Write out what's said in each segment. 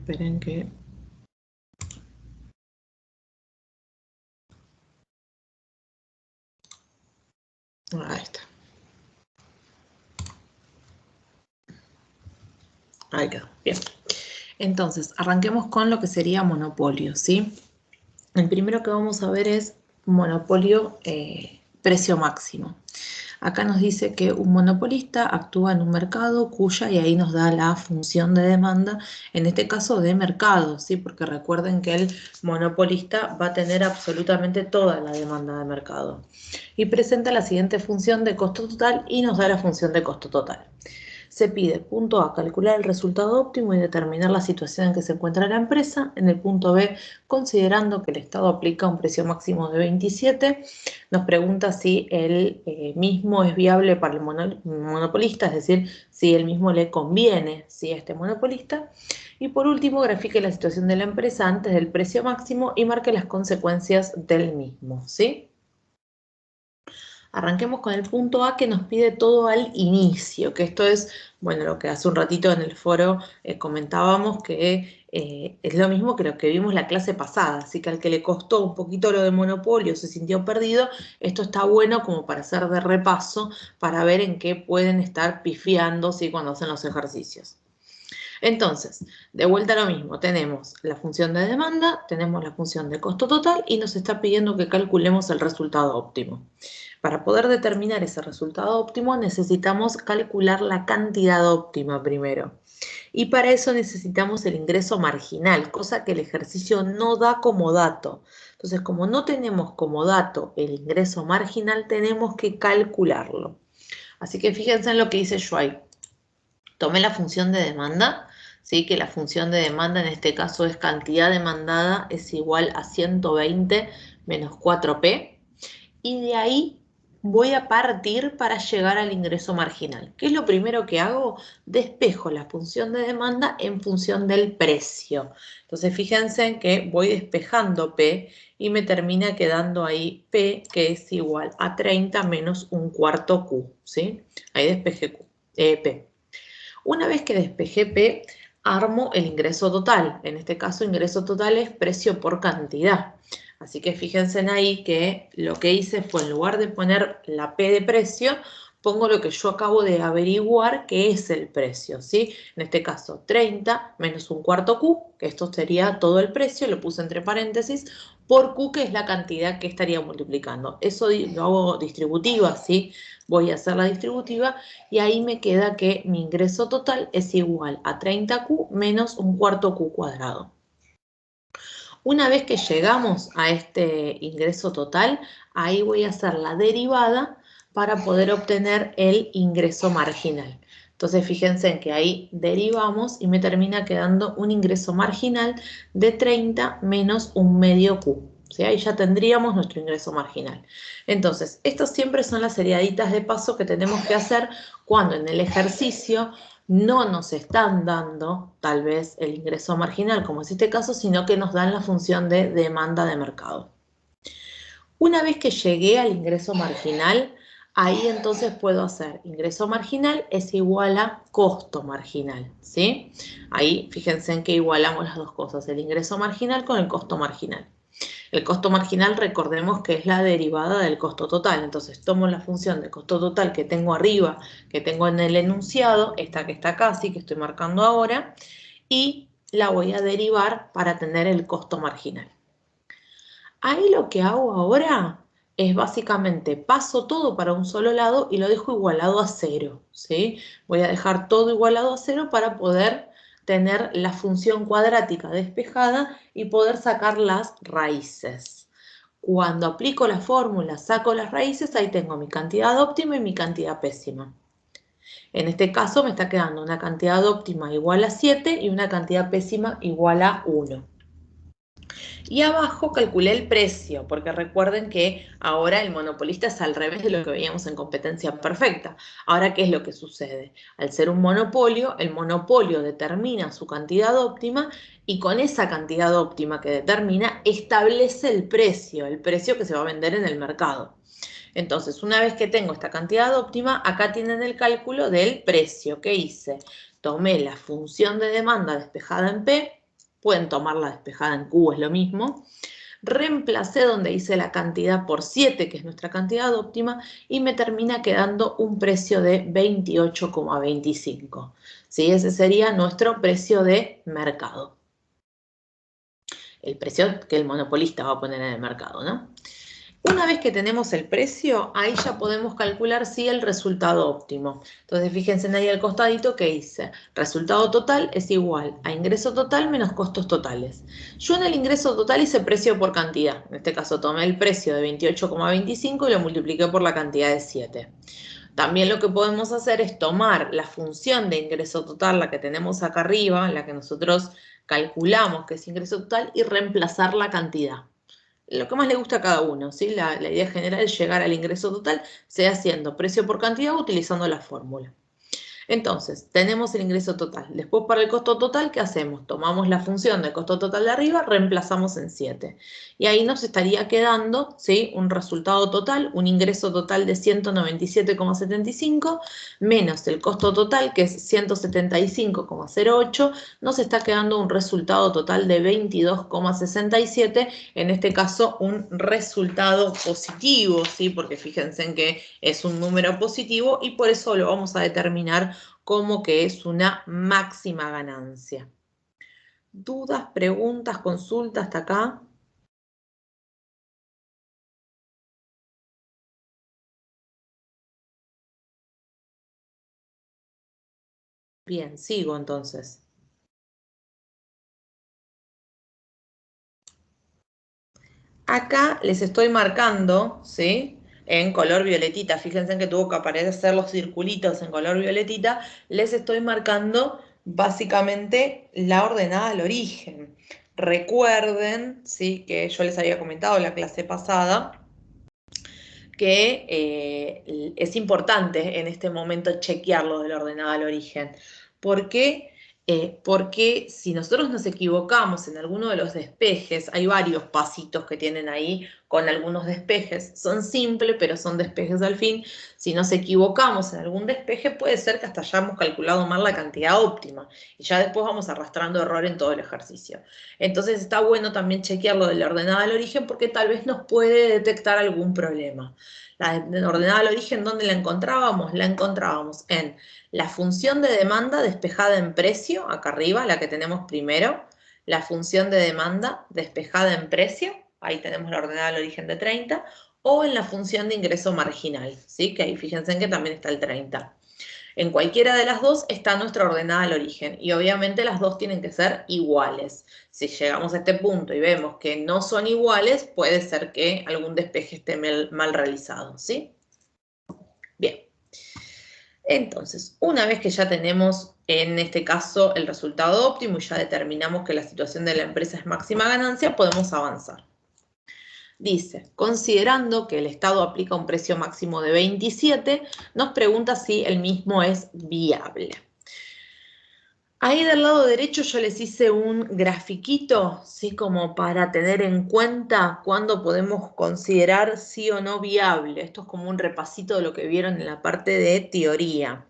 Esperen que... Ahí está. Ahí quedó. Bien. Entonces, arranquemos con lo que sería monopolio, ¿sí? El primero que vamos a ver es monopolio precio máximo. Acá nos dice que un monopolista actúa en un mercado cuya, y ahí nos da la función de demanda, en este caso de mercado, ¿sí? Porque recuerden que el monopolista va a tener absolutamente toda la demanda de mercado. Y presenta la siguiente función de costo total y nos da la función de costo total. Se pide, punto A, calcular el resultado óptimo y determinar la situación en que se encuentra la empresa. En el punto B, considerando que el Estado aplica un precio máximo de 27, nos pregunta si el mismo es viable para el monopolista, es decir, si el mismo le conviene, ¿sí?, a este monopolista. Y por último, grafique la situación de la empresa antes del precio máximo y marque las consecuencias del mismo, ¿sí? Arranquemos con el punto A, que nos pide todo al inicio, que esto es, bueno, lo que hace un ratito en el foro comentábamos, que es lo mismo que lo que vimos la clase pasada, así que al que le costó un poquito lo de monopolio, se sintió perdido, esto está bueno como para hacer de repaso, para ver en qué pueden estar pifiando, ¿sí?, cuando hacen los ejercicios. Entonces, de vuelta a lo mismo, tenemos la función de demanda, tenemos la función de costo total y nos está pidiendo que calculemos el resultado óptimo. Para poder determinar ese resultado óptimo necesitamos calcular la cantidad óptima primero. Y para eso necesitamos el ingreso marginal, cosa que el ejercicio no da como dato. Entonces, como no tenemos como dato el ingreso marginal, tenemos que calcularlo. Así que fíjense en lo que dice yo ahí. Tomé la función de demanda, ¿sí?, que la función de demanda en este caso es cantidad demandada es igual a 120 menos 4P, y de ahí voy a partir para llegar al ingreso marginal. ¿Qué es lo primero que hago? Despejo la función de demanda en función del precio. Entonces fíjense que voy despejando P y me termina quedando ahí P, que es igual a 30 menos un cuarto Q, ¿sí? Ahí despejé P. Una vez que despejé P, armo el ingreso total. En este caso, ingreso total es precio por cantidad. Así que fíjense ahí que lo que hice fue, en lugar de poner la P de precio, pongo lo que yo acabo de averiguar que es el precio, ¿sí? En este caso, 30 menos un cuarto Q, que esto sería todo el precio, lo puse entre paréntesis, por Q, que es la cantidad que estaría multiplicando. Eso lo hago distributiva, ¿sí? Voy a hacer la distributiva y ahí me queda que mi ingreso total es igual a 30Q menos un cuarto Q cuadrado. Una vez que llegamos a este ingreso total, ahí voy a hacer la derivada para poder obtener el ingreso marginal. Entonces fíjense en que ahí derivamos y me termina quedando un ingreso marginal de 30 menos un medio Q. ¿Sí? Ahí ya tendríamos nuestro ingreso marginal. Entonces, estas siempre son las seriaditas de paso que tenemos que hacer cuando en el ejercicio no nos están dando tal vez el ingreso marginal, como es este caso, sino que nos dan la función de demanda de mercado. Una vez que llegué al ingreso marginal, ahí entonces puedo hacer ingreso marginal es igual a costo marginal, ¿sí? Ahí fíjense en que igualamos las dos cosas, el ingreso marginal con el costo marginal. El costo marginal, recordemos que es la derivada del costo total. Entonces tomo la función de costo total que tengo arriba, que tengo en el enunciado, esta que está acá, sí, que estoy marcando ahora, y la voy a derivar para tener el costo marginal. Ahí lo que hago ahora es básicamente paso todo para un solo lado y lo dejo igualado a 0, ¿sí? Voy a dejar todo igualado a 0 para poder tener la función cuadrática despejada y poder sacar las raíces. Cuando aplico la fórmula, saco las raíces, ahí tengo mi cantidad óptima y mi cantidad pésima. En este caso me está quedando una cantidad óptima igual a 7 y una cantidad pésima igual a 1. Y abajo calculé el precio, porque recuerden que ahora el monopolista es al revés de lo que veíamos en competencia perfecta. Ahora, ¿qué es lo que sucede? Al ser un monopolio, el monopolio determina su cantidad óptima y con esa cantidad óptima que determina, establece el precio que se va a vender en el mercado. Entonces, una vez que tengo esta cantidad óptima, acá tienen el cálculo del precio que hice. Tomé la función de demanda despejada en P, pueden tomarla despejada en Q, es lo mismo. Reemplacé donde hice la cantidad por 7, que es nuestra cantidad óptima, y me termina quedando un precio de 28,25. ¿Sí? Ese sería nuestro precio de mercado. El precio que el monopolista va a poner en el mercado, ¿no? Una vez que tenemos el precio, ahí ya podemos calcular sí el resultado óptimo. Entonces, fíjense ahí al costadito que hice. Resultado total es igual a ingreso total menos costos totales. Yo en el ingreso total hice precio por cantidad. En este caso tomé el precio de 28,25 y lo multipliqué por la cantidad de 7. También lo que podemos hacer es tomar la función de ingreso total, la que tenemos acá arriba, la que nosotros calculamos que es ingreso total, y reemplazar la cantidad. Lo que más le gusta a cada uno, ¿sí? La idea general es llegar al ingreso total, sea haciendo precio por cantidad o utilizando la fórmula. Entonces, tenemos el ingreso total. Después, para el costo total, ¿qué hacemos? Tomamos la función de costo total de arriba, reemplazamos en 7. Y ahí nos estaría quedando, ¿sí?, un resultado total, un ingreso total de 197,75, menos el costo total, que es 175,08, nos está quedando un resultado total de 22,67, en este caso un resultado positivo, ¿sí? Porque fíjense en que es un número positivo y por eso lo vamos a determinar como que es una máxima ganancia. ¿Dudas, preguntas, consultas hasta acá? Bien, sigo entonces. Acá les estoy marcando, ¿sí?, en color violetita. Fíjense que tuvo que aparecer los circulitos en color violetita. Les estoy marcando básicamente la ordenada al origen. Recuerden, ¿sí?, que yo les había comentado en la clase pasada que es importante en este momento chequearlo de la ordenada al origen. ¿Por qué? Porque si nosotros nos equivocamos en alguno de los despejes, hay varios pasitos que tienen ahí con algunos despejes, son simples, pero son despejes al fin. Si nos equivocamos en algún despeje, puede ser que hasta hayamos calculado mal la cantidad óptima y ya después vamos arrastrando error en todo el ejercicio. Entonces está bueno también chequearlo de la ordenada al origen porque tal vez nos puede detectar algún problema. La ordenada al origen, ¿dónde la encontrábamos? La encontrábamos en la función de demanda despejada en precio, acá arriba, la que tenemos primero, la función de demanda despejada en precio, ahí tenemos la ordenada al origen de 30, o en la función de ingreso marginal, ¿sí? Que ahí fíjense en que también está el 30. En cualquiera de las dos está nuestra ordenada al origen y obviamente las dos tienen que ser iguales. Si llegamos a este punto y vemos que no son iguales, puede ser que algún despeje esté mal realizado, ¿sí? Bien. Entonces, una vez que ya tenemos en este caso el resultado óptimo y ya determinamos que la situación de la empresa es máxima ganancia, podemos avanzar. Dice, considerando que el Estado aplica un precio máximo de 27, nos pregunta si el mismo es viable. Ahí del lado derecho yo les hice un grafiquito, ¿sí?, como para tener en cuenta cuándo podemos considerar sí o no viable. Esto es como un repasito de lo que vieron en la parte de teoría.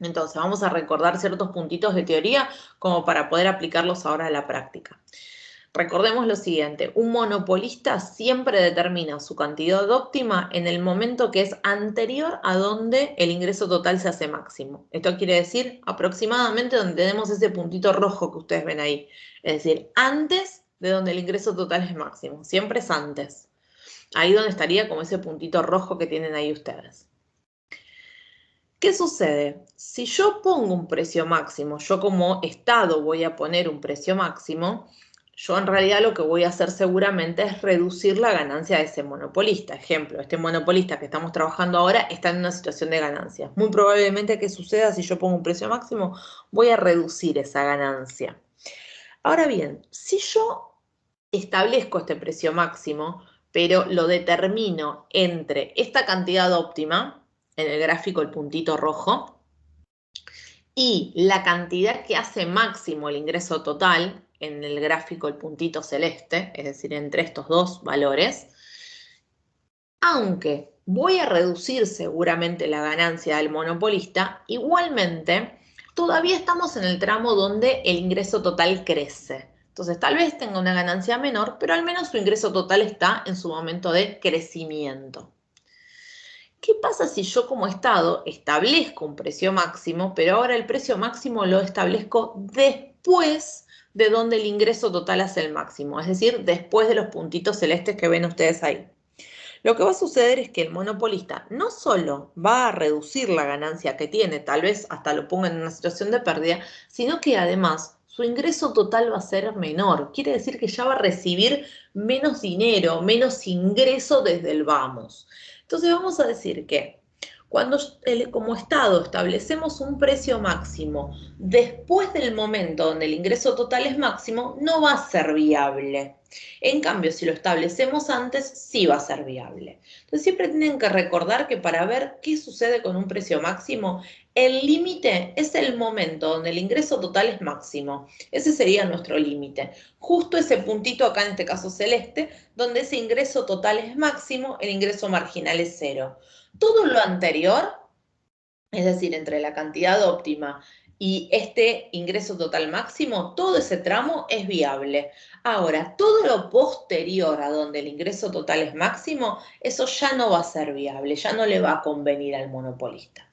Entonces vamos a recordar ciertos puntitos de teoría como para poder aplicarlos ahora a la práctica. Recordemos lo siguiente, un monopolista siempre determina su cantidad óptima en el momento que es anterior a donde el ingreso total se hace máximo. Esto quiere decir aproximadamente donde tenemos ese puntito rojo que ustedes ven ahí. Es decir, antes de donde el ingreso total es máximo. Siempre es antes. Ahí donde estaría como ese puntito rojo que tienen ahí ustedes. ¿Qué sucede? Si yo pongo un precio máximo, yo como Estado voy a poner un precio máximo, yo en realidad lo que voy a hacer seguramente es reducir la ganancia de ese monopolista. Ejemplo, este monopolista que estamos trabajando ahora está en una situación de ganancia. Muy probablemente, ¿qué suceda si yo pongo un precio máximo? Voy a reducir esa ganancia. Ahora bien, si yo establezco este precio máximo, pero lo determino entre esta cantidad óptima, en el gráfico el puntito rojo, y la cantidad que hace máximo el ingreso total, en el gráfico el puntito celeste, es decir, entre estos dos valores, aunque voy a reducir seguramente la ganancia del monopolista, igualmente todavía estamos en el tramo donde el ingreso total crece. Entonces, tal vez tenga una ganancia menor, pero al menos su ingreso total está en su momento de crecimiento. ¿Qué pasa si yo como Estado establezco un precio máximo, pero ahora el precio máximo lo establezco después de donde el ingreso total hace el máximo? Es decir, después de los puntitos celestes que ven ustedes ahí. Lo que va a suceder es que el monopolista no solo va a reducir la ganancia que tiene, tal vez hasta lo ponga en una situación de pérdida, sino que además su ingreso total va a ser menor. Quiere decir que ya va a recibir menos dinero, menos ingreso desde el vamos. Entonces vamos a decir que cuando como Estado establecemos un precio máximo después del momento donde el ingreso total es máximo, no va a ser viable. En cambio, si lo establecemos antes, sí va a ser viable. Entonces, siempre tienen que recordar que para ver qué sucede con un precio máximo, el límite es el momento donde el ingreso total es máximo. Ese sería nuestro límite. Justo ese puntito acá, en este caso celeste, donde ese ingreso total es máximo, el ingreso marginal es cero. Todo lo anterior, es decir, entre la cantidad óptima y este ingreso total máximo, todo ese tramo es viable. Ahora, todo lo posterior a donde el ingreso total es máximo, eso ya no va a ser viable, ya no le va a convenir al monopolista.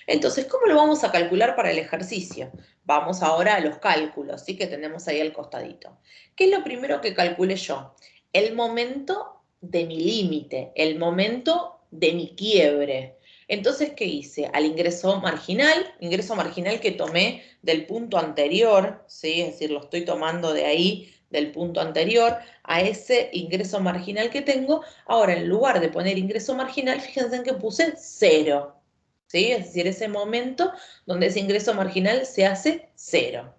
Entonces, ¿cómo lo vamos a calcular para el ejercicio? Vamos ahora a los cálculos, ¿sí? Que tenemos ahí al costadito. ¿Qué es lo primero que calcule yo? El momento de mi límite, el momento de mi quiebre. Entonces, ¿qué hice? Al ingreso marginal que tomé del punto anterior, ¿sí? Es decir, lo estoy tomando de ahí, del punto anterior, a ese ingreso marginal que tengo. Ahora, en lugar de poner ingreso marginal, fíjense en que puse 0. ¿Sí? Es decir, ese momento donde ese ingreso marginal se hace 0.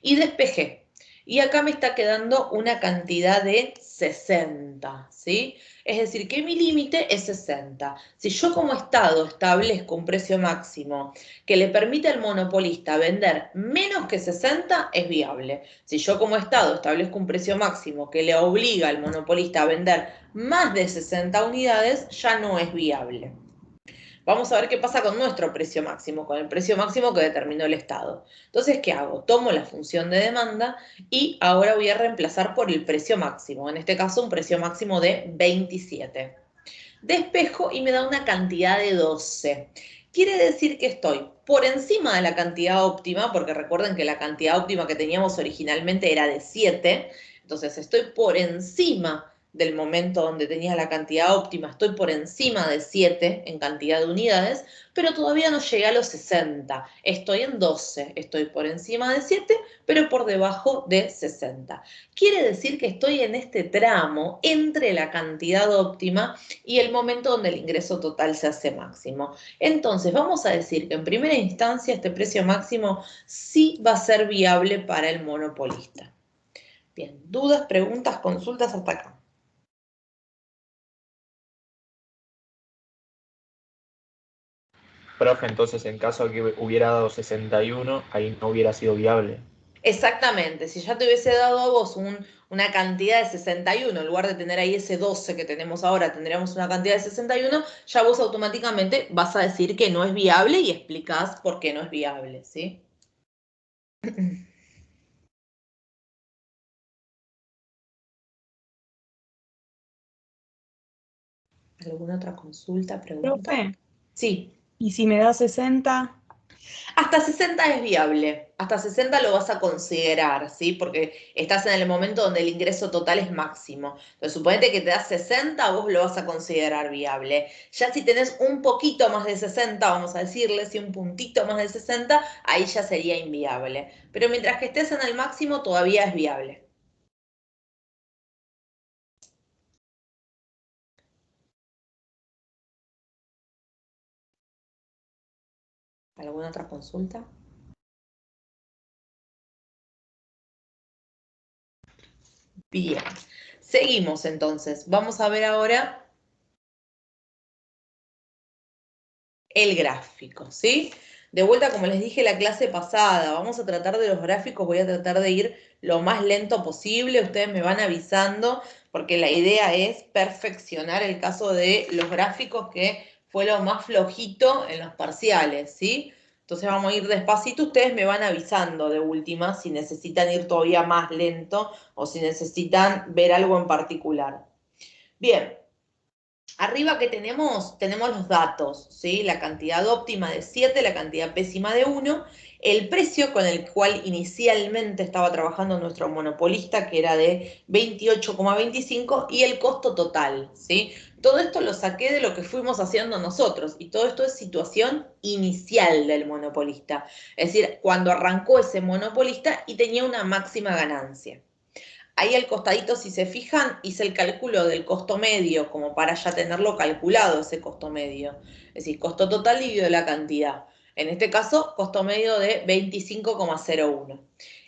Y despejé. Y acá me está quedando una cantidad de 60, ¿sí? Es decir, que mi límite es 60. Si yo como Estado establezco un precio máximo que le permite al monopolista vender menos que 60, es viable. Si yo como Estado establezco un precio máximo que le obliga al monopolista a vender más de 60 unidades, ya no es viable. Vamos a ver qué pasa con nuestro precio máximo, con el precio máximo que determinó el Estado. Entonces, ¿qué hago? Tomo la función de demanda y ahora voy a reemplazar por el precio máximo, en este caso un precio máximo de 27. Despejo y me da una cantidad de 12. Quiere decir que estoy por encima de la cantidad óptima, porque recuerden que la cantidad óptima que teníamos originalmente era de 7, entonces estoy por encima del momento donde tenía la cantidad óptima, estoy por encima de 7 en cantidad de unidades, pero todavía no llegué a los 60, estoy en 12, estoy por encima de 7, pero por debajo de 60. Quiere decir que estoy en este tramo entre la cantidad óptima y el momento donde el ingreso total se hace máximo. Entonces, vamos a decir que en primera instancia este precio máximo sí va a ser viable para el monopolista. Bien, dudas, preguntas, consultas hasta acá. Profe, entonces en caso de que hubiera dado 61, ahí no hubiera sido viable. Exactamente, si ya te hubiese dado a vos una cantidad de 61, en lugar de tener ahí ese 12 que tenemos ahora, tendríamos una cantidad de 61, ya vos automáticamente vas a decir que no es viable y explicás por qué no es viable, ¿sí? ¿Alguna otra consulta, pregunta? Profe, Sí. ¿y si me da 60? Hasta 60 es viable, hasta 60 lo vas a considerar, ¿sí? Porque estás en el momento donde el ingreso total es máximo. Entonces, suponete que te das 60, vos lo vas a considerar viable. Ya si tenés un poquito más de 60, vamos a decirle, si un puntito más de 60, ahí ya sería inviable. Pero mientras que estés en el máximo, todavía es viable. ¿Alguna otra consulta? Bien. Seguimos entonces. Vamos a ver ahora el gráfico, ¿sí? De vuelta, como les dije la clase pasada, vamos a tratar de los gráficos, voy a tratar de ir lo más lento posible, ustedes me van avisando, porque la idea es perfeccionar el caso de los gráficos, que fue lo más flojito en los parciales, ¿sí? Entonces vamos a ir despacito, ustedes me van avisando de última si necesitan ir todavía más lento o si necesitan ver algo en particular. Bien, arriba que tenemos los datos, ¿sí? La cantidad óptima de 7, la cantidad pésima de 1, el precio con el cual inicialmente estaba trabajando nuestro monopolista, que era de 28,25, y el costo total, ¿sí? Todo esto lo saqué de lo que fuimos haciendo nosotros, y todo esto es situación inicial del monopolista, es decir, cuando arrancó ese monopolista y tenía una máxima ganancia. Ahí al costadito, si se fijan, hice el cálculo del costo medio, como para ya tenerlo calculado ese costo medio. Es decir, costo total dividido la cantidad. En este caso, costo medio de 25,01.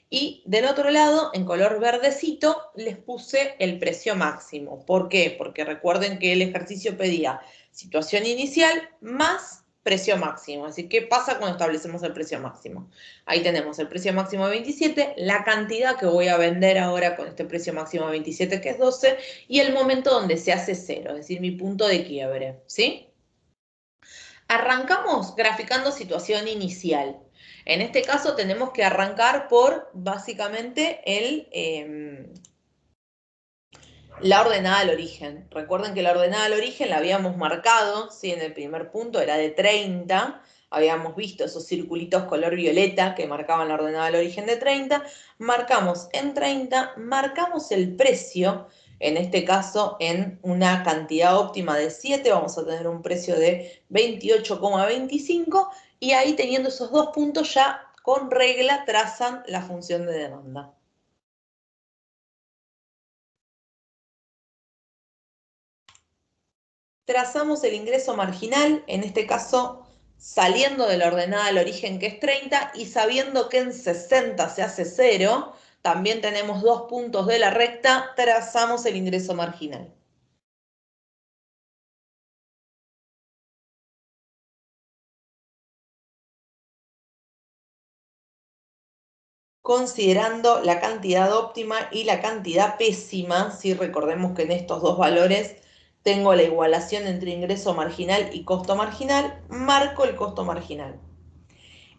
Y del otro lado, en color verdecito, les puse el precio máximo. ¿Por qué? Porque recuerden que el ejercicio pedía situación inicial más precio máximo. Así que, ¿qué pasa cuando establecemos el precio máximo? Ahí tenemos el precio máximo de 27, la cantidad que voy a vender ahora con este precio máximo de 27, que es 12, y el momento donde se hace 0, es decir, mi punto de quiebre, ¿sí? Arrancamos graficando situación inicial. En este caso tenemos que arrancar por, básicamente, la ordenada al origen. Recuerden que la ordenada al origen la habíamos marcado, ¿sí? En el primer punto era de 30, habíamos visto esos circulitos color violeta que marcaban la ordenada al origen de 30, marcamos en 30, marcamos el precio, en este caso en una cantidad óptima de 7, vamos a tener un precio de 28,25, y ahí teniendo esos dos puntos ya con regla trazan la función de demanda. Trazamos el ingreso marginal, en este caso saliendo de la ordenada al origen, que es 30, y sabiendo que en 60 se hace 0, también tenemos dos puntos de la recta, trazamos el ingreso marginal. Considerando la cantidad óptima y la cantidad pésima, si recordemos que en estos dos valores tengo la igualación entre ingreso marginal y costo marginal, marco el costo marginal.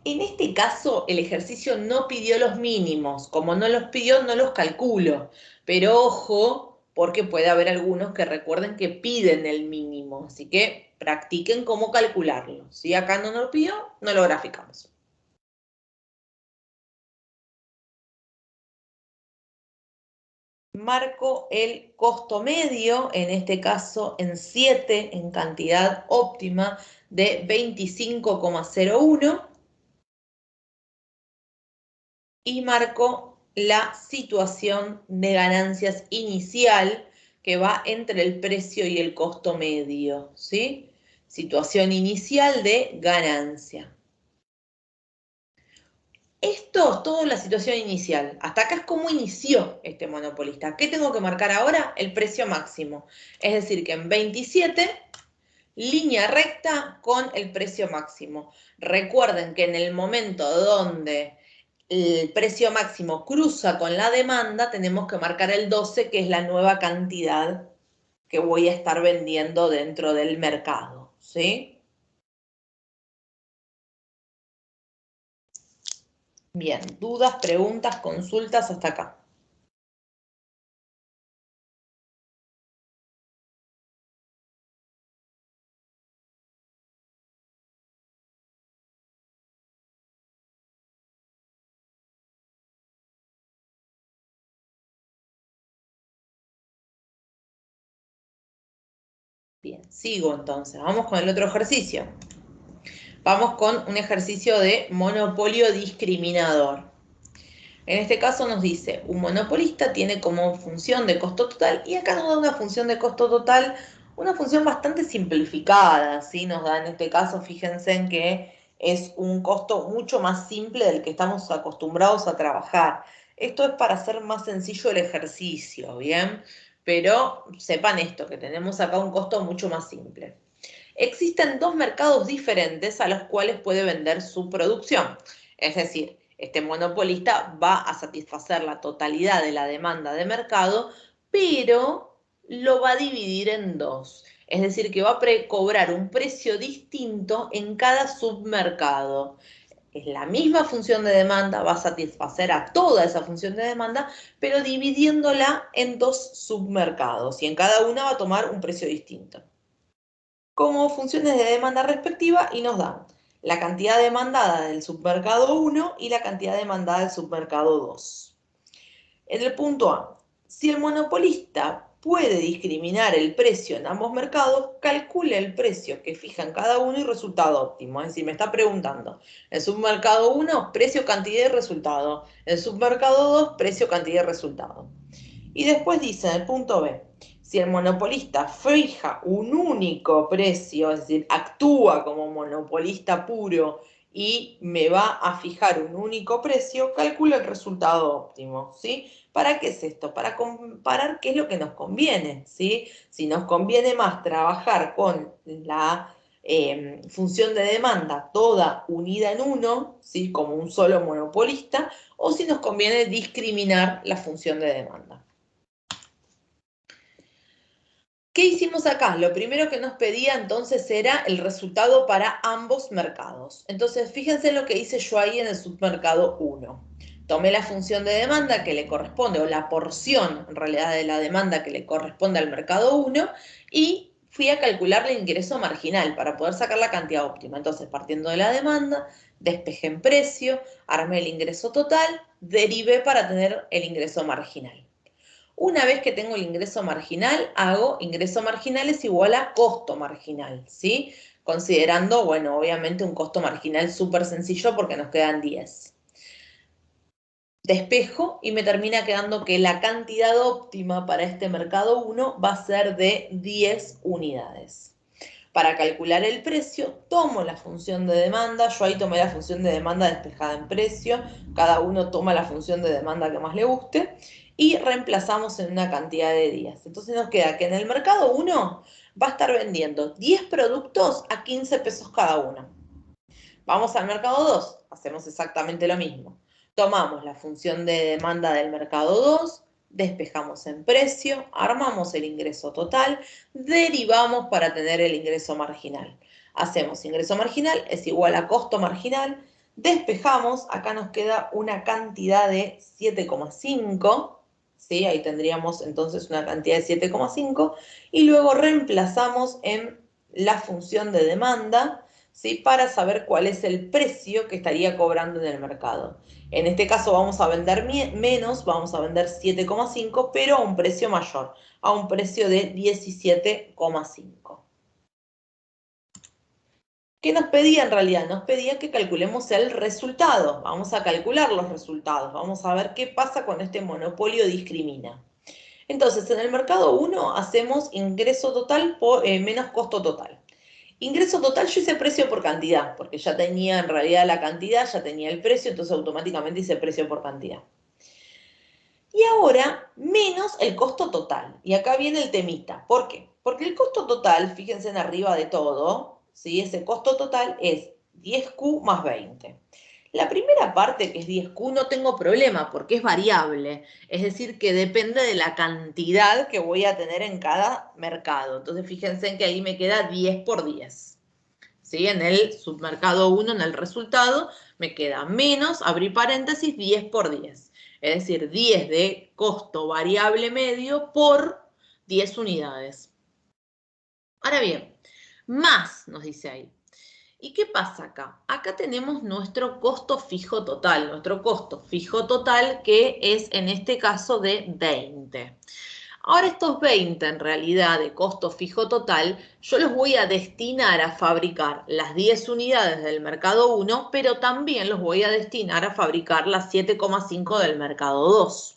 En este caso, el ejercicio no pidió los mínimos. Como no los pidió, no los calculo. Pero ojo, porque puede haber algunos que recuerden que piden el mínimo. Así que practiquen cómo calcularlo. Si acá no nos lo pidió, no lo graficamos. Marco el costo medio, en este caso en 7, en cantidad óptima de 25,01. Y marco la situación de ganancias inicial que va entre el precio y el costo medio, ¿sí? Situación inicial de ganancia. Esto es toda la situación inicial. Hasta acá es cómo inició este monopolista. ¿Qué tengo que marcar ahora? El precio máximo. Es decir, que en 27, línea recta con el precio máximo. Recuerden que en el momento donde el precio máximo cruza con la demanda, tenemos que marcar el 12, que es la nueva cantidad que voy a estar vendiendo dentro del mercado, ¿sí? Bien, dudas, preguntas, consultas hasta acá. Bien, sigo entonces. Vamos con el otro ejercicio. Vamos con un ejercicio de monopolio discriminador. En este caso nos dice, un monopolista tiene como función de costo total, y acá nos da una función de costo total, una función bastante simplificada, ¿sí? Nos da en este caso, fíjense en que es un costo mucho más simple del que estamos acostumbrados a trabajar. Esto es para hacer más sencillo el ejercicio, ¿bien? Pero sepan esto, que tenemos acá un costo mucho más simple. Existen dos mercados diferentes a los cuales puede vender su producción. Es decir, este monopolista va a satisfacer la totalidad de la demanda de mercado, pero lo va a dividir en dos. Es decir, que va a cobrar un precio distinto en cada submercado. es la misma función de demanda, va a satisfacer a toda esa función de demanda, pero dividiéndola en dos submercados y en cada una va a tomar un precio distinto. Como funciones de demanda respectiva y nos dan la cantidad demandada del submercado 1 y la cantidad demandada del submercado 2. En el punto A, si el monopolista puede discriminar el precio en ambos mercados, calcule el precio que fija en cada uno y resultado óptimo. Es decir, me está preguntando, el submercado 1, precio, cantidad y resultado. El submercado 2, precio, cantidad y resultado. Y después dice en el punto B, si el monopolista fija un único precio, es decir, actúa como monopolista puro y me va a fijar un único precio, calcula el resultado óptimo, ¿sí? ¿Para qué es esto? Para comparar qué es lo que nos conviene, ¿sí? Si nos conviene más trabajar con la función de demanda toda unida en uno, ¿sí? Como un solo monopolista, o si nos conviene discriminar la función de demanda. ¿Qué hicimos acá? Lo primero que nos pedía entonces era el resultado para ambos mercados. Entonces, fíjense lo que hice yo ahí en el submercado 1. Tomé la función de demanda que le corresponde, o la porción en realidad de la demanda que le corresponde al mercado 1, y fui a calcular el ingreso marginal para poder sacar la cantidad óptima. Entonces, partiendo de la demanda, despejé en precio, armé el ingreso total, derivé para tener el ingreso marginal. Una vez que tengo el ingreso marginal, hago ingreso marginal es igual a costo marginal, ¿sí? Considerando, bueno, obviamente un costo marginal súper sencillo porque nos quedan 10. Despejo y me termina quedando que la cantidad óptima para este mercado 1 va a ser de 10 unidades. Para calcular el precio, tomo la función de demanda, yo ahí tomé la función de demanda despejada en precio, cada uno toma la función de demanda que más le guste, y reemplazamos en una cantidad de días. Entonces nos queda que en el mercado 1 va a estar vendiendo 10 productos a 15 pesos cada uno. Vamos al mercado 2, hacemos exactamente lo mismo. Tomamos la función de demanda del mercado 2, despejamos en precio, armamos el ingreso total, derivamos para tener el ingreso marginal. Hacemos ingreso marginal es igual a costo marginal, despejamos, acá nos queda una cantidad de 7,5, ¿sí? Ahí tendríamos entonces una cantidad de 7,5 y luego reemplazamos en la función de demanda, ¿sí? Para saber cuál es el precio que estaría cobrando en el mercado. En este caso vamos a vender menos, vamos a vender 7,5, pero a un precio mayor, a un precio de 17,5. ¿Qué nos pedía en realidad? Nos pedía que calculemos el resultado. Vamos a calcular los resultados. Vamos a ver qué pasa con este monopolio discrimina. Entonces, en el mercado 1 hacemos ingreso total por, menos costo total. Ingreso total yo hice precio por cantidad, porque ya tenía en realidad la cantidad, ya tenía el precio, entonces automáticamente hice precio por cantidad. Y ahora, menos el costo total. Y acá viene el temita. ¿Por qué? Porque el costo total, fíjense en arriba de todo, ¿sí? Ese costo total es 10Q más 20. La primera parte, que es 10Q, no tengo problema porque es variable. Es decir, que depende de la cantidad que voy a tener en cada mercado. Entonces, fíjense en que ahí me queda 10 por 10. ¿Sí? En el submercado 1, en el resultado, me queda menos, abrí paréntesis, 10 por 10. Es decir, 10 de costo variable medio por 10 unidades. Ahora bien, más nos dice ahí. ¿Y qué pasa acá? Acá tenemos nuestro costo fijo total. Nuestro costo fijo total que es en este caso de 20. Ahora estos 20 en realidad de costo fijo total, yo los voy a destinar a fabricar las 10 unidades del mercado 1, pero también los voy a destinar a fabricar las 7,5 del mercado 2.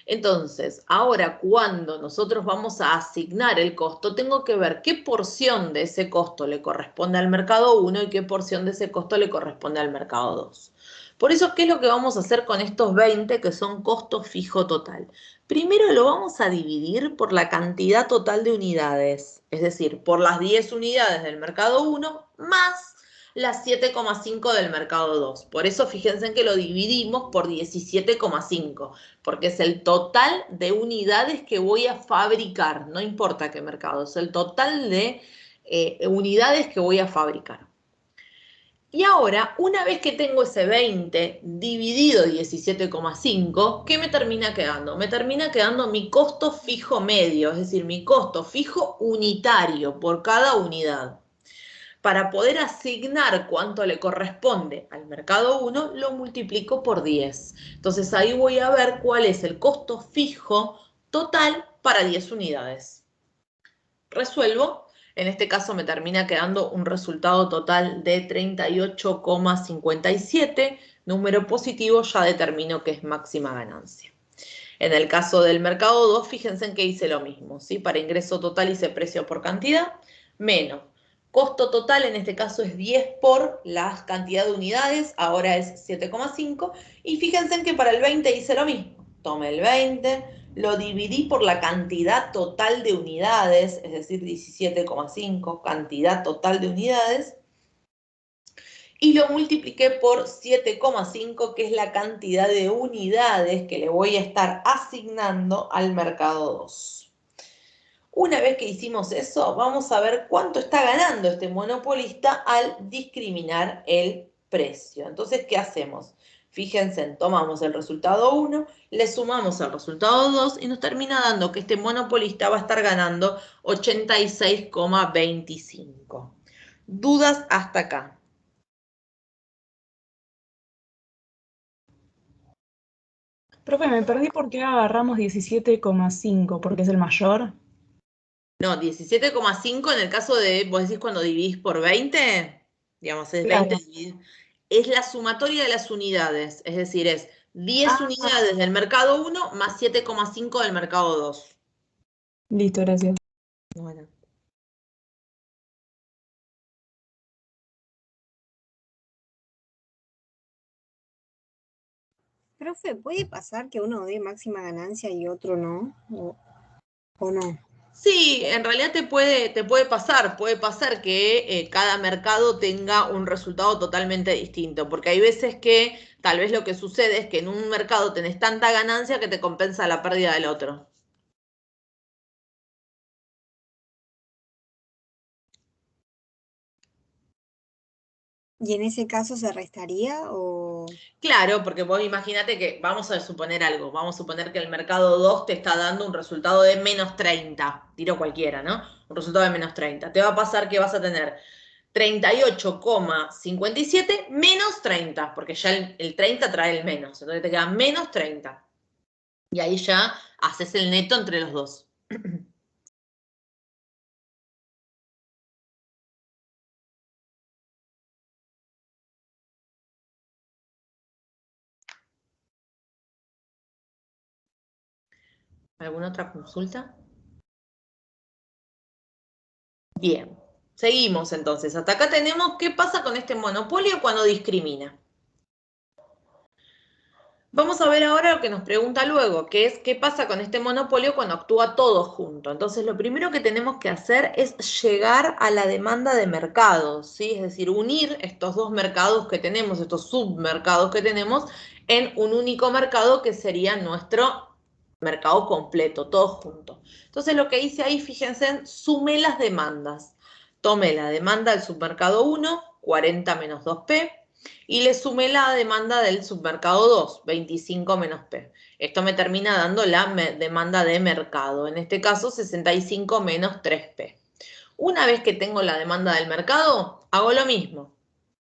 Entonces, ahora cuando nosotros vamos a asignar el costo, tengo que ver qué porción de ese costo le corresponde al mercado 1 y qué porción de ese costo le corresponde al mercado 2. Por eso, ¿qué es lo que vamos a hacer con estos 20 que son costo fijo total? Primero lo vamos a dividir por la cantidad total de unidades, es decir, por las 10 unidades del mercado 1 más las 7,5 del mercado 2. Por eso fíjense en que lo dividimos por 17,5, porque es el total de unidades que voy a fabricar, no importa qué mercado, es el total de unidades que voy a fabricar. Y ahora, una vez que tengo ese 20 dividido 17,5, ¿qué me termina quedando? Me termina quedando mi costo fijo medio, es decir, mi costo fijo unitario por cada unidad. Para poder asignar cuánto le corresponde al mercado 1, lo multiplico por 10. Entonces ahí voy a ver cuál es el costo fijo total para 10 unidades. Resuelvo. En este caso me termina quedando un resultado total de 38,57. Número positivo, ya determino que es máxima ganancia. En el caso del mercado 2, fíjense en que hice lo mismo, ¿sí? Para ingreso total hice precio por cantidad, menos. Costo total en este caso es 10 por la cantidad de unidades, ahora es 7,5. Y fíjense en que para el 20 hice lo mismo. Tomé el 20, lo dividí por la cantidad total de unidades, es decir, 17,5, cantidad total de unidades, y lo multipliqué por 7,5, que es la cantidad de unidades que le voy a estar asignando al mercado 2. Una vez que hicimos eso, vamos a ver cuánto está ganando este monopolista al discriminar el precio. Entonces, ¿qué hacemos? Fíjense, tomamos el resultado 1, le sumamos el resultado 2 y nos termina dando que este monopolista va a estar ganando 86,25. ¿Dudas hasta acá? Profe, me perdí por qué agarramos 17,5, porque es el mayor. No, 17,5 en el caso de, vos decís cuando dividís por 20, digamos, es 20 Claro. dividido, es la sumatoria de las unidades, es decir, es 10 Ah, unidades del mercado 1 más 7,5 del mercado 2. listo, gracias. Bueno. Profe, ¿puede pasar que uno dé máxima ganancia y otro no? ¿O no? Sí, en realidad te puede pasar que cada mercado tenga un resultado totalmente distinto, porque hay veces que tal vez lo que sucede es que en un mercado tenés tanta ganancia que te compensa la pérdida del otro. ¿Y en ese caso se restaría o...? Claro, porque vos imagínate que, vamos a suponer algo, vamos a suponer que el mercado 2 te está dando un resultado de menos 30, tiro cualquiera, ¿no? Un resultado de menos 30. Te va a pasar que vas a tener 38,57 menos 30, porque ya el 30 trae el menos, entonces te queda menos 30. Y ahí ya haces el neto entre los dos. ¿Alguna otra consulta? Bien, seguimos entonces. Hasta acá tenemos qué pasa con este monopolio cuando discrimina. Vamos a ver ahora lo que nos pregunta luego, que es qué pasa con este monopolio cuando actúa todo junto. Entonces, lo primero que tenemos que hacer es llegar a la demanda de mercados, ¿sí? Es decir, unir estos dos mercados que tenemos, estos submercados que tenemos, en un único mercado que sería nuestro mercado completo, todo junto. Entonces, lo que hice ahí, fíjense, sumé las demandas. Tomé la demanda del submercado 1, 40 menos 2P, y le sumé la demanda del submercado 2, 25 menos P. Esto me termina dando la demanda de mercado, en este caso 65 menos 3P. Una vez que tengo la demanda del mercado, hago lo mismo.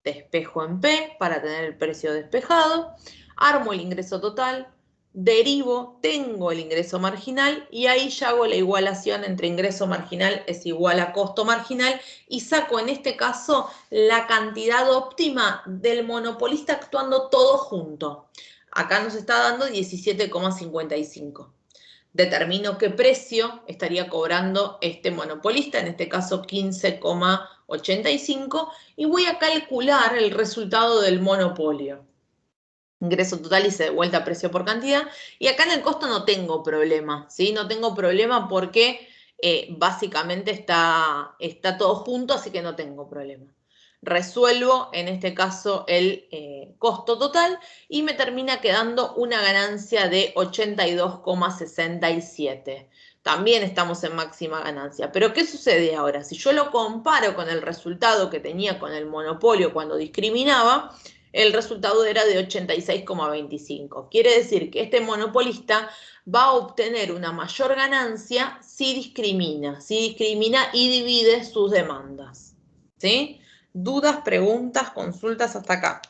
Despejo en P para tener el precio despejado, armo el ingreso total, derivo, tengo el ingreso marginal y ahí ya hago la igualación entre ingreso marginal es igual a costo marginal y saco en este caso la cantidad óptima del monopolista actuando todo junto. Acá nos está dando 17,55. Determino qué precio estaría cobrando este monopolista, en este caso 15,85, y voy a calcular el resultado del monopolio. Ingreso total hice de vuelta precio por cantidad, y acá en el costo no tengo problema, ¿sí? No tengo problema porque básicamente está todo junto, así que no tengo problema. Resuelvo en este caso el costo total y me termina quedando una ganancia de 82,67. también estamos en máxima ganancia. Pero ¿qué sucede ahora? Si yo lo comparo con el resultado que tenía con el monopolio cuando discriminaba, el resultado era de 86,25. Quiere decir que este monopolista va a obtener una mayor ganancia si discrimina y divide sus demandas. ¿Sí? ¿Dudas, preguntas, consultas hasta acá?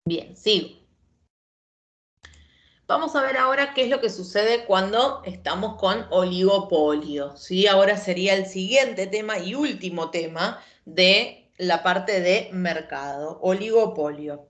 Bien, sigo. Vamos a ver ahora qué es lo que sucede cuando estamos con oligopolio, ¿sí? Ahora sería el siguiente tema y último tema de la parte de mercado, oligopolio.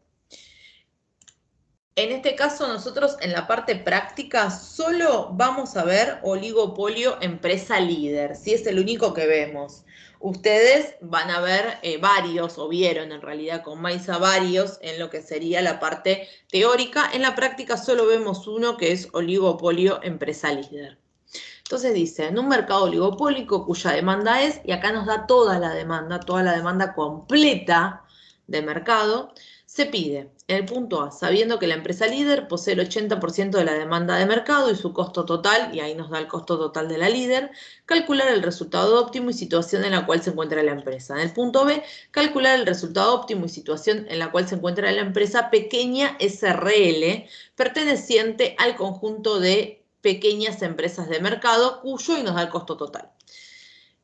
En este caso nosotros en la parte práctica solo vamos a ver oligopolio empresa líder, ¿sí? Es el único que vemos. Ustedes van a ver varios, o vieron en realidad con Maisa varios en lo que sería la parte teórica. En la práctica solo vemos uno que es oligopolio empresa líder. Entonces dice, en un mercado oligopólico cuya demanda es, y acá nos da toda la demanda completa de mercado, se pide en el punto A, sabiendo que la empresa líder posee el 80% de la demanda de mercado y su costo total, y ahí nos da el costo total de la líder, calcular el resultado óptimo y situación en la cual se encuentra la empresa. En el punto B, calcular el resultado óptimo y situación en la cual se encuentra la empresa pequeña SRL, perteneciente al conjunto de pequeñas empresas de mercado, cuyo y nos da el costo total.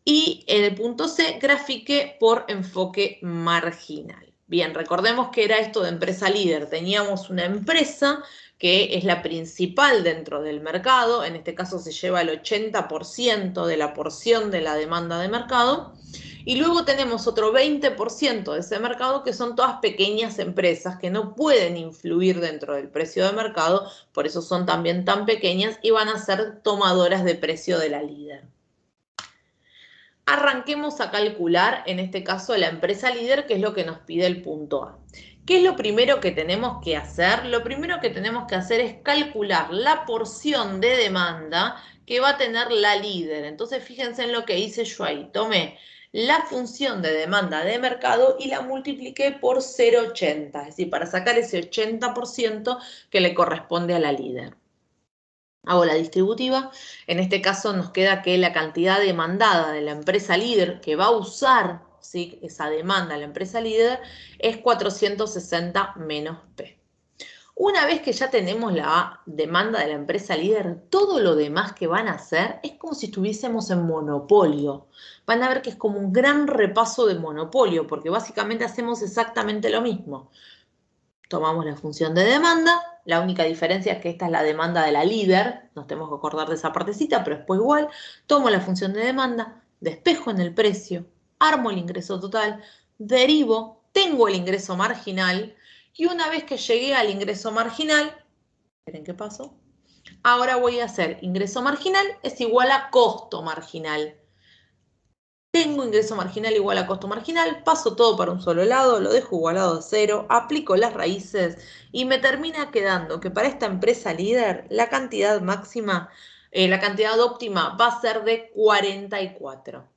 Y en el punto C, grafique por enfoque marginal. Bien, recordemos que era esto de empresa líder. Teníamos una empresa que es la principal dentro del mercado, en este caso se lleva el 80% de la porción de la demanda de mercado, y luego tenemos otro 20% de ese mercado que son todas pequeñas empresas que no pueden influir dentro del precio de mercado, por eso son también tan pequeñas y van a ser tomadoras de precio de la líder. Arranquemos a calcular, en este caso, la empresa líder, que es lo que nos pide el punto A. ¿Qué es lo primero que tenemos que hacer? Lo primero que tenemos que hacer es calcular la porción de demanda que va a tener la líder. Entonces, fíjense en lo que hice yo ahí. Tomé la función de demanda de mercado y la multipliqué por 0,80, es decir, para sacar ese 80% que le corresponde a la líder. Hago la distributiva, en este caso nos queda que la cantidad demandada de la empresa líder que va a usar, ¿sí?, esa demanda la empresa líder es 460 menos P. Una vez que ya tenemos la demanda de la empresa líder, todo lo demás que van a hacer es como si estuviésemos en monopolio. Van a ver que es como un gran repaso de monopolio, porque básicamente hacemos exactamente lo mismo. Tomamos la función de demanda, la única diferencia es que esta es la demanda de la líder, nos tenemos que acordar de esa partecita, pero después igual, tomo la función de demanda, despejo en el precio, armo el ingreso total, derivo, tengo el ingreso marginal, y una vez que llegué al ingreso marginal, esperen qué pasó, ahora voy a hacer ingreso marginal es igual a costo marginal. Tengo ingreso marginal igual a costo marginal, paso todo para un solo lado, lo dejo igualado a 0, aplico las raíces y me termina quedando que para esta empresa líder la cantidad máxima, la cantidad óptima va a ser de 44.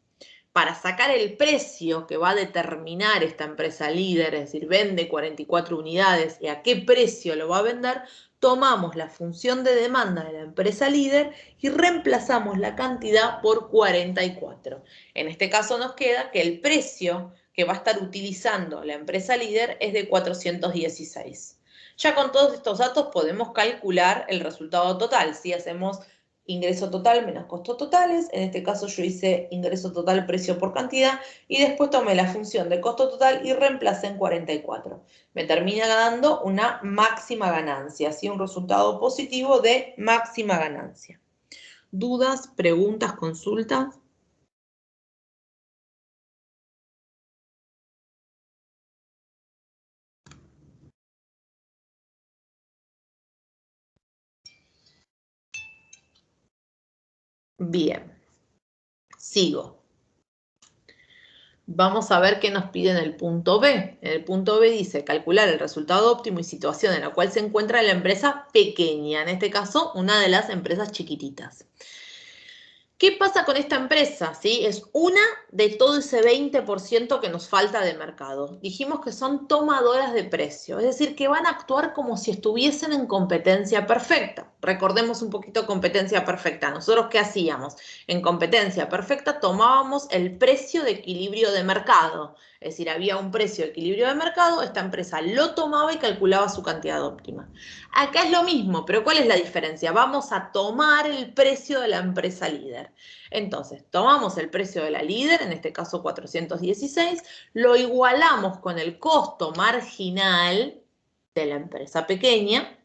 Para sacar el precio que va a determinar esta empresa líder, es decir, vende 44 unidades y a qué precio lo va a vender, tomamos la función de demanda de la empresa líder y reemplazamos la cantidad por 44. En este caso nos queda que el precio que va a estar utilizando la empresa líder es de 416. Ya con todos estos datos podemos calcular el resultado total. Si hacemos ingreso total menos costos totales, en este caso yo hice ingreso total precio por cantidad y después tomé la función de costo total y reemplacé en 44. Me termina dando una máxima ganancia, así un resultado positivo de máxima ganancia. ¿Dudas, preguntas, consultas? Bien, sigo. Vamos a ver qué nos pide en el punto B. En el punto B dice calcular el resultado óptimo y situación en la cual se encuentra la empresa pequeña, en este caso una de las empresas chiquititas. ¿Qué pasa con esta empresa? ¿Sí? Es una de todo ese 20% que nos falta de mercado. Dijimos que son tomadoras de precio, es decir, que van a actuar como si estuviesen en competencia perfecta. Recordemos un poquito competencia perfecta. ¿Nosotros qué hacíamos? En competencia perfecta tomábamos el precio de equilibrio de mercado. Es decir, había un precio de equilibrio de mercado, esta empresa lo tomaba y calculaba su cantidad óptima. Acá es lo mismo, pero ¿cuál es la diferencia? Vamos a tomar el precio de la empresa líder. Entonces, tomamos el precio de la líder, en este caso 416, lo igualamos con el costo marginal de la empresa pequeña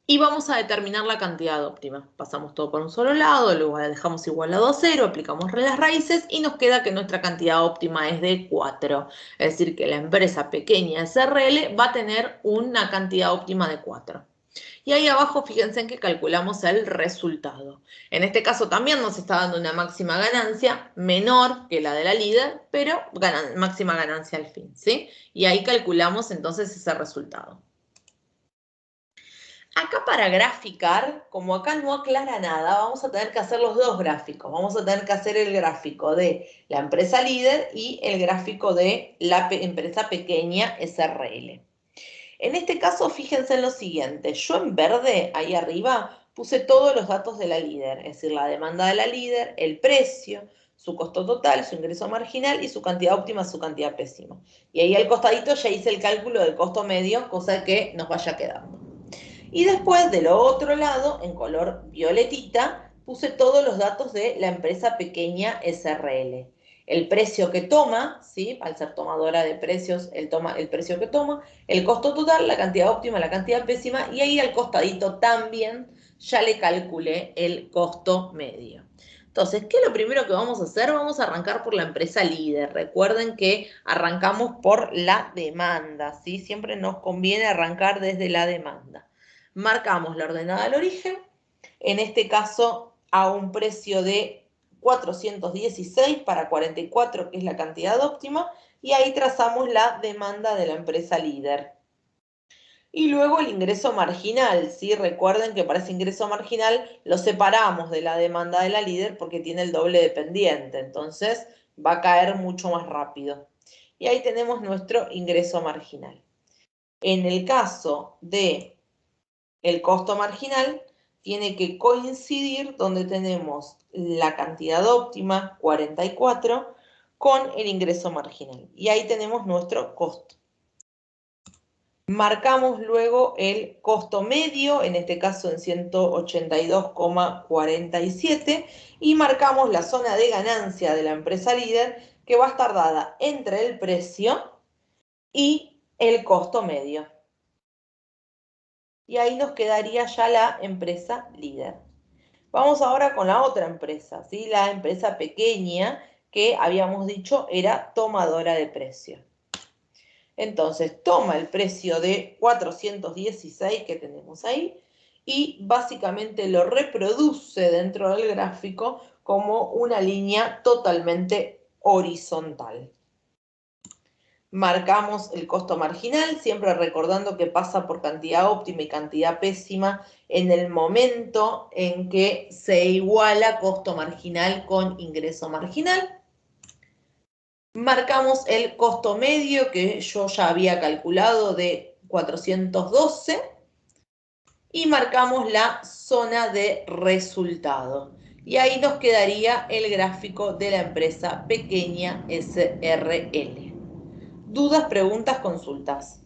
y vamos a determinar la cantidad óptima. Pasamos todo por un solo lado, luego dejamos igualado a 0, aplicamos las raíces y nos queda que nuestra cantidad óptima es de 4. Es decir, que la empresa pequeña SRL va a tener una cantidad óptima de 4. Y ahí abajo fíjense en que calculamos el resultado. En este caso también nos está dando una máxima ganancia menor que la de la líder, pero máxima ganancia al fin, ¿sí? Y ahí calculamos entonces ese resultado. Acá para graficar, como acá no aclara nada, vamos a tener que hacer los dos gráficos. Vamos a tener que hacer el gráfico de la empresa líder y el gráfico de la empresa pequeña SRL. En este caso, fíjense en lo siguiente. Yo en verde, ahí arriba, puse todos los datos de la líder, es decir, la demanda de la líder, el precio, su costo total, su ingreso marginal y su cantidad óptima, su cantidad pésima. Y ahí al costadito ya hice el cálculo del costo medio, cosa que nos vaya quedando. Y después, del otro lado, en color violetita, puse todos los datos de la empresa pequeña SRL. El precio que toma, ¿sí? Al ser tomadora de precios, él toma el precio que toma, el costo total, la cantidad óptima, la cantidad pésima, y ahí al costadito también ya le calculé el costo medio. Entonces, ¿qué es lo primero que vamos a hacer? Vamos a arrancar por la empresa líder. Recuerden que arrancamos por la demanda, ¿sí? Siempre nos conviene arrancar desde la demanda. Marcamos la ordenada al origen, en este caso a un precio de 416 para 44, que es la cantidad óptima, y ahí trazamos la demanda de la empresa líder. Y luego el ingreso marginal, ¿sí? Recuerden que para ese ingreso marginal lo separamos de la demanda de la líder porque tiene el doble dependiente, entonces va a caer mucho más rápido. Y ahí tenemos nuestro ingreso marginal. En el caso de el costo marginal, tiene que coincidir donde tenemos la cantidad óptima, 44, con el ingreso marginal. Y ahí tenemos nuestro costo. Marcamos luego el costo medio, en este caso en 182,47, y marcamos la zona de ganancia de la empresa líder, que va a estar dada entre el precio y el costo medio. Y ahí nos quedaría ya la empresa líder. Vamos ahora con la otra empresa, ¿sí? La empresa pequeña que habíamos dicho era tomadora de precio. Entonces toma el precio de 416 que tenemos ahí y básicamente lo reproduce dentro del gráfico como una línea totalmente horizontal. Marcamos el costo marginal, siempre recordando que pasa por cantidad óptima y cantidad pésima en el momento en que se iguala costo marginal con ingreso marginal. Marcamos el costo medio que yo ya había calculado de 412 y marcamos la zona de resultado. Y ahí nos quedaría el gráfico de la empresa pequeña SRL. ¿Dudas, preguntas, consultas?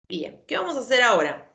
Bien, ¿qué vamos a hacer ahora?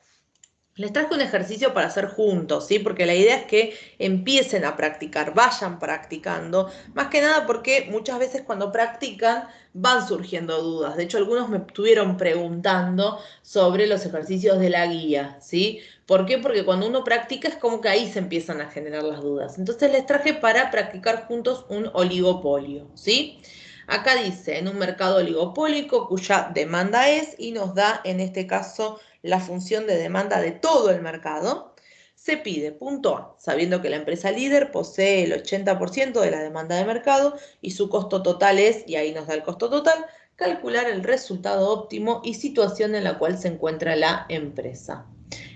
Les traje un ejercicio para hacer juntos, ¿sí? Porque la idea es que empiecen a practicar, vayan practicando, más que nada porque muchas veces cuando practican van surgiendo dudas. De hecho, algunos me estuvieron preguntando sobre los ejercicios de la guía, ¿sí? ¿Por qué? Porque cuando uno practica es como que ahí se empiezan a generar las dudas. Entonces les traje para practicar juntos un oligopolio, ¿sí? Acá dice, en un mercado oligopólico cuya demanda es, y nos da en este caso la función de demanda de todo el mercado, se pide, punto A, sabiendo que la empresa líder posee el 80% de la demanda de mercado y su costo total es, y ahí nos da el costo total, calcular el resultado óptimo y situación en la cual se encuentra la empresa.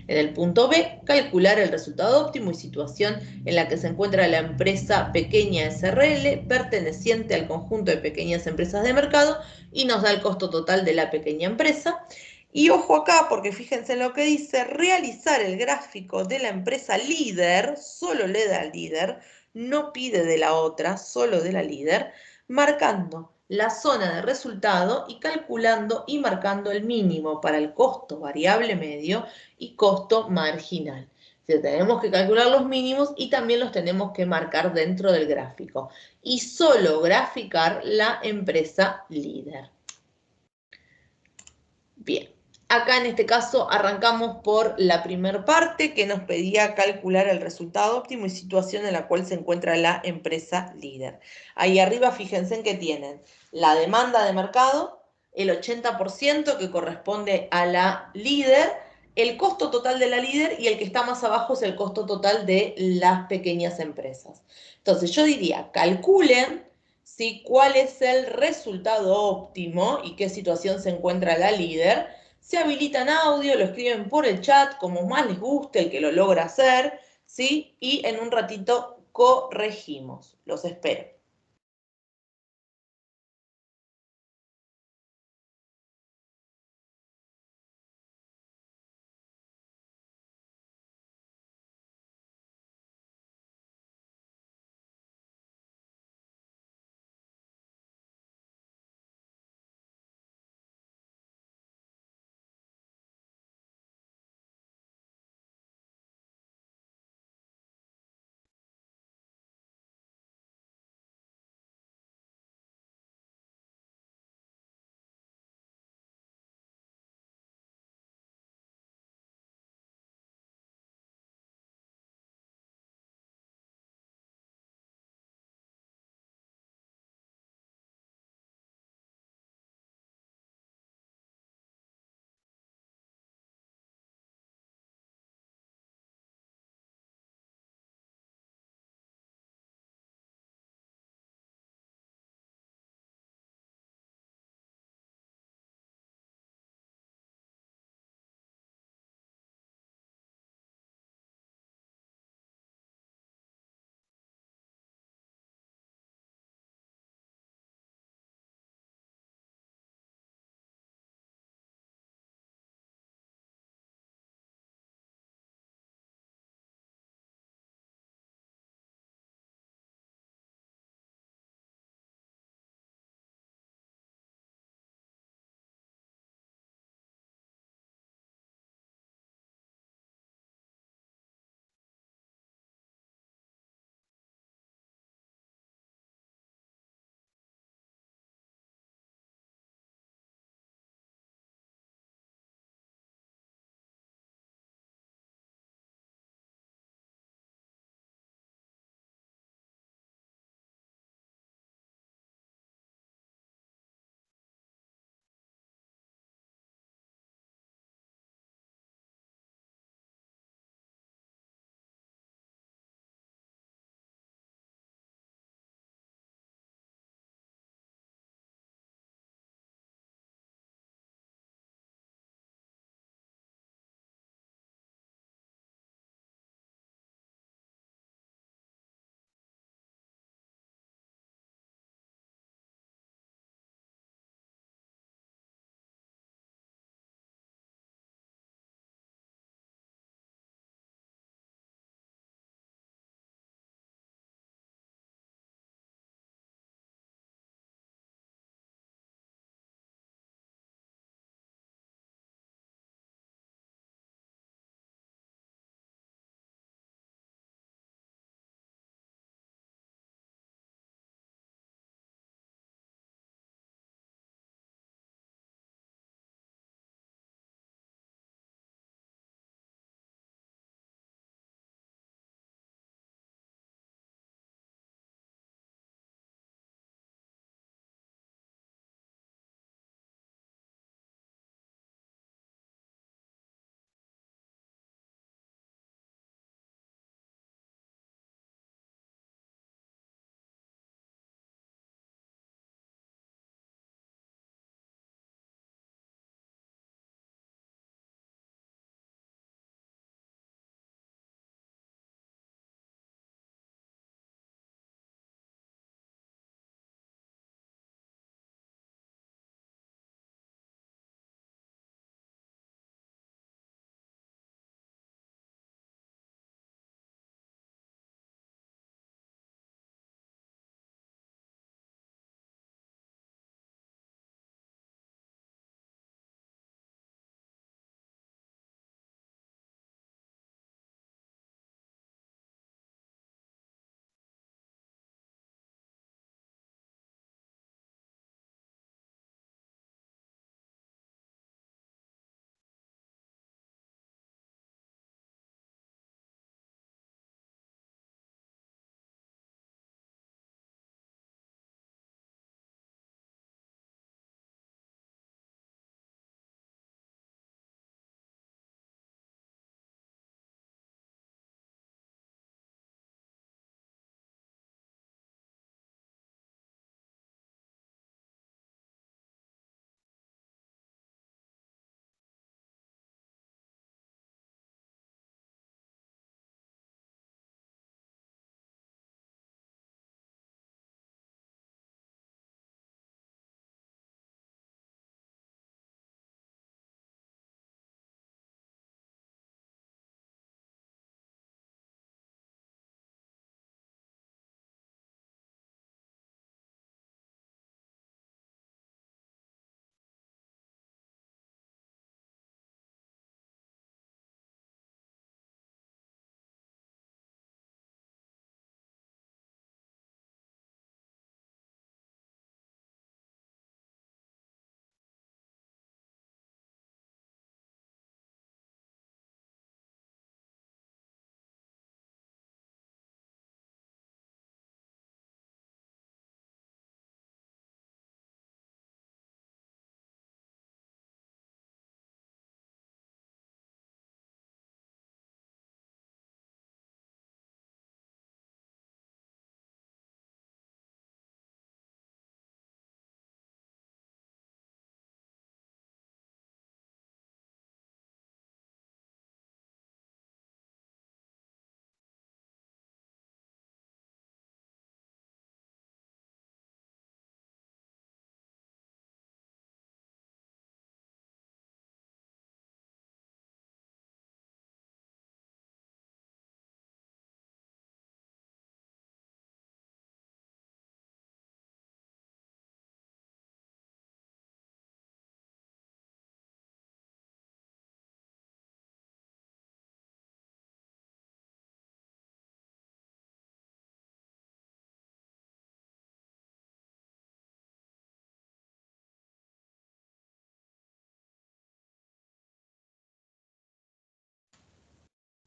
En el punto B, calcular el resultado óptimo y situación en la que se encuentra la empresa pequeña SRL perteneciente al conjunto de pequeñas empresas de mercado y nos da el costo total de la pequeña empresa. Y ojo acá, porque fíjense en lo que dice, realizar el gráfico de la empresa líder, solo le da al líder, no pide de la otra, solo de la líder, marcando la zona de resultado y calculando y marcando el mínimo para el costo variable medio y costo marginal. Tenemos que calcular los mínimos y también los tenemos que marcar dentro del gráfico. Y solo graficar la empresa líder. Bien, acá en este caso arrancamos por la primera parte que nos pedía calcular el resultado óptimo y situación en la cual se encuentra la empresa líder. Ahí arriba fíjense en que tienen la demanda de mercado, el 80% que corresponde a la líder, el costo total de la líder y el que está más abajo es el costo total de las pequeñas empresas. Entonces yo diría, calculen, ¿sí?, cuál es el resultado óptimo y qué situación se encuentra la líder. Se habilitan audio, lo escriben por el chat, como más les guste, el que lo logra hacer, ¿sí? Y en un ratito corregimos. Los espero.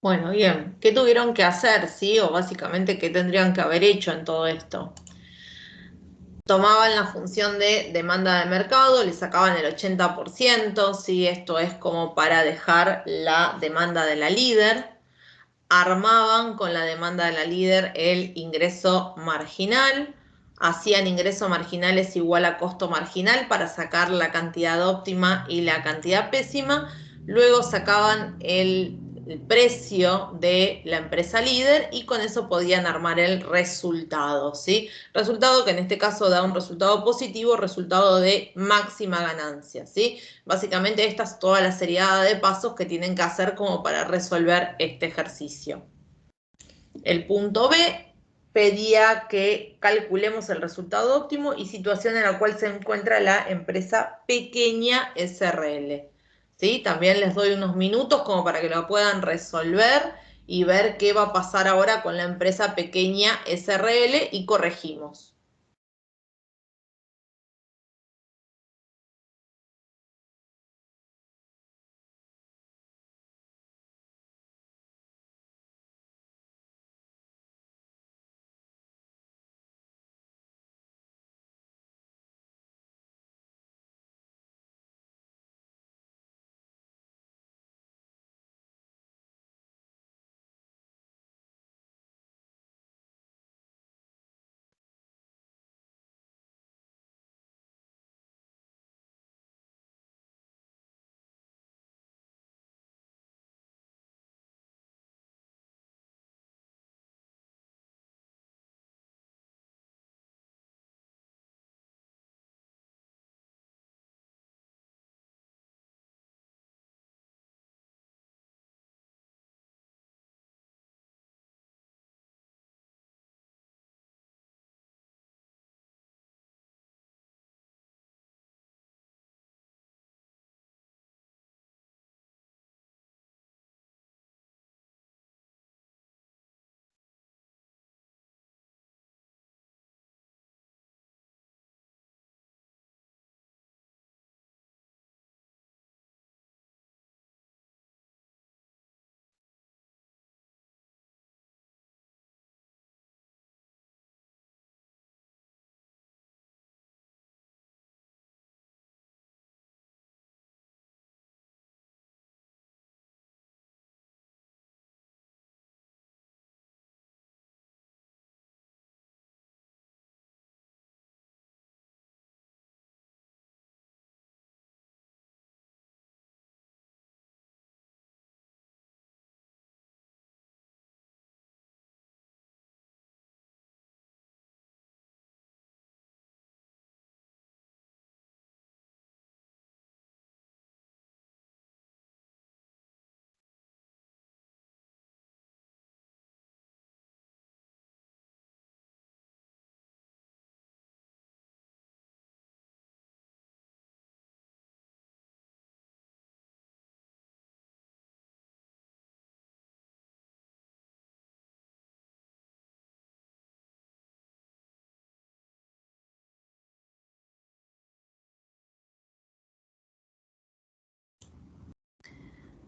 Bueno, bien, ¿qué tuvieron que hacer, sí? O básicamente, ¿qué tendrían que haber hecho en todo esto? Tomaban la función de demanda de mercado, le sacaban el 80%, ¿sí? Esto es como para dejar la demanda de la líder. Armaban con la demanda de la líder el ingreso marginal, hacían ingreso marginal es igual a costo marginal para sacar la cantidad óptima y la cantidad pésima, luego sacaban el precio de la empresa líder y con eso podían armar el resultado, ¿sí? Resultado que en este caso da un resultado positivo, resultado de máxima ganancia, ¿sí? Básicamente esta es toda la seriada de pasos que tienen que hacer como para resolver este ejercicio. El punto B pedía que calculemos el resultado óptimo y situación en la cual se encuentra la empresa pequeña SRL. ¿Sí? También les doy unos minutos como para que lo puedan resolver y ver qué va a pasar ahora con la empresa pequeña SRL y corregimos.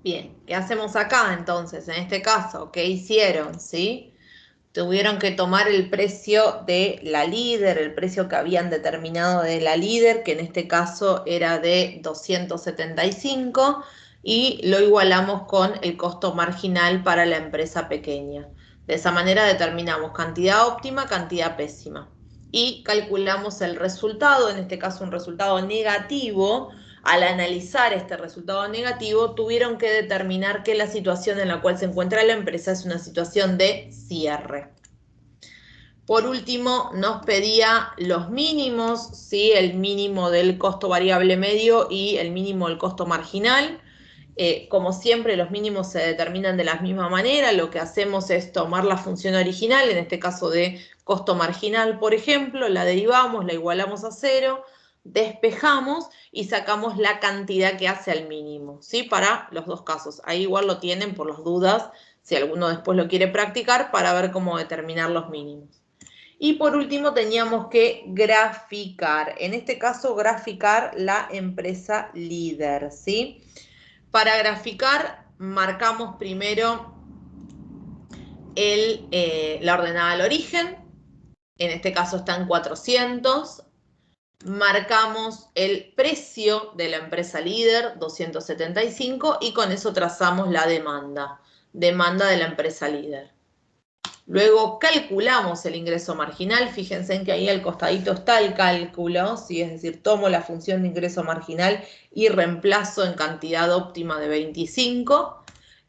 Bien, ¿qué hacemos acá entonces? En este caso, ¿qué hicieron? ¿Sí? Tuvieron que tomar el precio de la líder, el precio que habían determinado de la líder, que en este caso era de 275, y lo igualamos con el costo marginal para la empresa pequeña. De esa manera determinamos cantidad óptima, cantidad pésima. Y calculamos el resultado, en este caso un resultado negativo. Al analizar este resultado negativo, tuvieron que determinar que la situación en la cual se encuentra la empresa es una situación de cierre. Por último, nos pedía los mínimos, ¿sí? El mínimo del costo variable medio y el mínimo del costo marginal. Como siempre, los mínimos se determinan de la misma manera. Lo que hacemos es tomar la función original, en este caso de costo marginal, por ejemplo, la derivamos, la igualamos a 0, despejamos y sacamos la cantidad que hace al mínimo, ¿sí? Para los dos casos. Ahí igual lo tienen por las dudas, si alguno después lo quiere practicar, para ver cómo determinar los mínimos. Y por último teníamos que graficar, en este caso graficar la empresa líder, ¿sí? Para graficar marcamos primero la ordenada al origen, en este caso está en 400, marcamos el precio de la empresa líder, 275, y con eso trazamos la demanda de la empresa líder. Luego calculamos el ingreso marginal, fíjense en que ahí al costadito está el cálculo, ¿sí? Es decir, tomo la función de ingreso marginal y reemplazo en cantidad óptima de 25,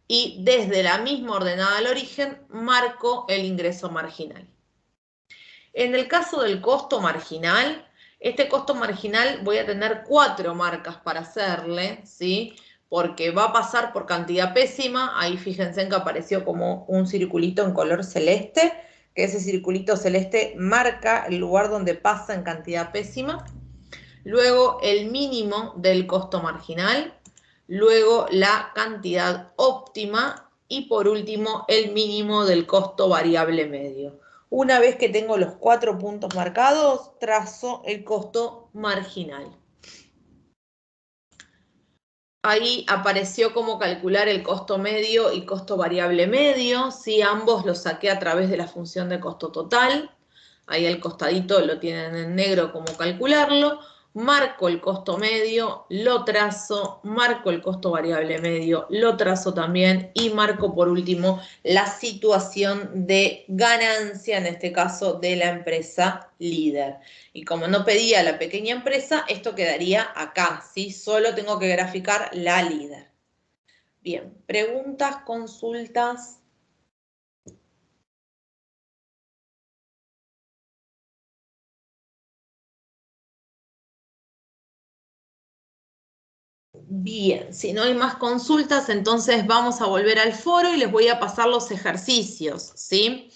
y desde la misma ordenada al origen marco el ingreso marginal. En el caso del costo marginal, este costo marginal voy a tener 4 marcas para hacerle, ¿sí? Porque va a pasar por cantidad pésima. Ahí fíjense en que apareció como un circulito en color celeste, que ese circulito celeste marca el lugar donde pasa en cantidad pésima. Luego el mínimo del costo marginal, luego la cantidad óptima y por último el mínimo del costo variable medio. Una vez que tengo los 4 puntos marcados, trazo el costo marginal. Ahí apareció cómo calcular el costo medio y costo variable medio, ¿sí? Ambos los saqué a través de la función de costo total. Ahí al costadito lo tienen en negro cómo calcularlo. Marco el costo medio, lo trazo, marco el costo variable medio, lo trazo también y marco por último la situación de ganancia, en este caso de la empresa líder. Y como no pedía la pequeña empresa, esto quedaría acá, ¿sí? Solo tengo que graficar la líder. Bien, preguntas, consultas. Bien, si no hay más consultas, entonces vamos a volver al foro y les voy a pasar los ejercicios, ¿sí?